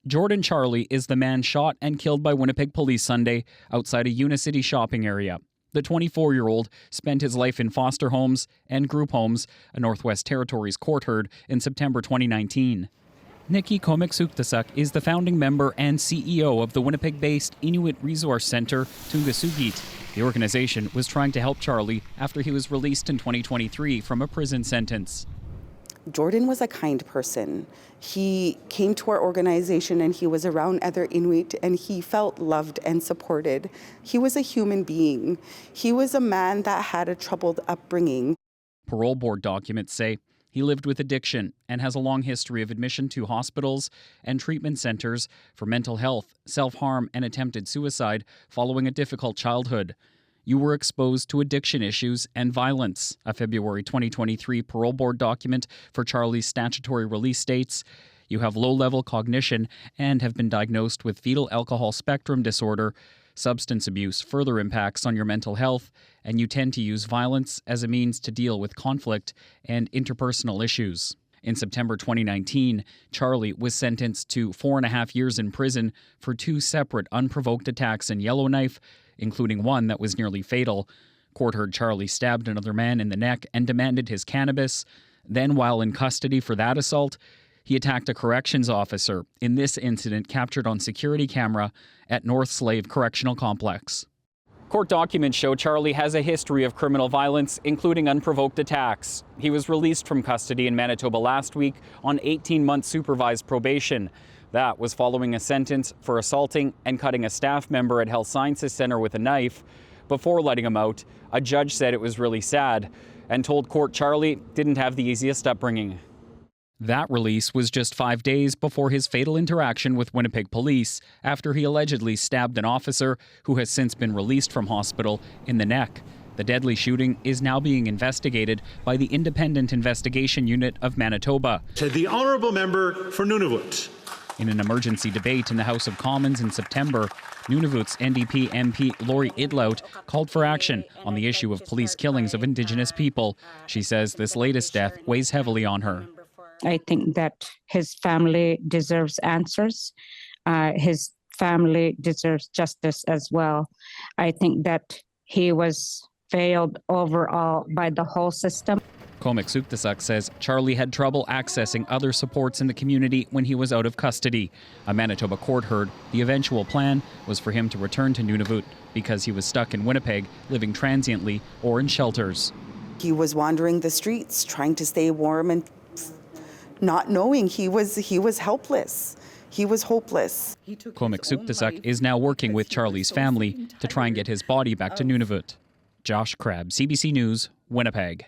Jordan Charlie is the man shot and killed by Winnipeg police Sunday outside a Unicity shopping area. The 24-year-old spent his life in foster homes and group homes, a Northwest Territories court heard in September 2019. Nikki Komek-Suktasak is the founding member and CEO of the Winnipeg-based Inuit Resource Centre, Tungasugit. The organization was trying to help Charlie after he was released in 2023 from a prison sentence. Jordan was a kind person. He came to our organization and he was around other Inuit and he felt loved and supported. He was a human being. He was a man that had a troubled upbringing. Parole board documents say he lived with addiction and has a long history of admission to hospitals and treatment centers for mental health, self-harm, and attempted suicide following a difficult childhood. You were exposed to addiction issues and violence. A February 2023 parole board document for Charlie's statutory release states, you have low-level cognition and have been diagnosed with fetal alcohol spectrum disorder. Substance abuse further impacts on your mental health, and you tend to use violence as a means to deal with conflict and interpersonal issues. In September 2019, Charlie was sentenced to 4.5 years in prison for 2 separate unprovoked attacks in Yellowknife, including one that was nearly fatal. Court heard Charlie stabbed another man in the neck and demanded his cannabis. Then, while in custody for that assault, he attacked a corrections officer in this incident captured on security camera at North Slave Correctional Complex. Court documents show Charlie has a history of criminal violence, including unprovoked attacks. He was released from custody in Manitoba last week on 18-month supervised probation. That was following a sentence for assaulting and cutting a staff member at Health Sciences Centre with a knife. Before letting him out, a judge said it was really sad and told court Charlie didn't have the easiest upbringing. That release was just 5 days before his fatal interaction with Winnipeg police after he allegedly stabbed an officer who has since been released from hospital in the neck. The deadly shooting is now being investigated by the Independent Investigation Unit of Manitoba. To the honourable member for Nunavut. In an emergency debate in the House of Commons in September, Nunavut's NDP MP Lori Idlout called for action on the issue of police killings of Indigenous people. She says this latest death weighs heavily on her. I think that his family deserves answers. His family deserves justice as well. I think that he was failed overall by the whole system. Komek-Suktasak says Charlie had trouble accessing other supports in the community when he was out of custody. A Manitoba court heard the eventual plan was for him to return to Nunavut because he was stuck in Winnipeg, living transiently or in shelters. He was wandering the streets, trying to stay warm and not knowing he was helpless. He was hopeless. Komek-Suktasak is now working with Charlie's family to try and get his body back to Nunavut. Josh Crabb, CBC News, Winnipeg.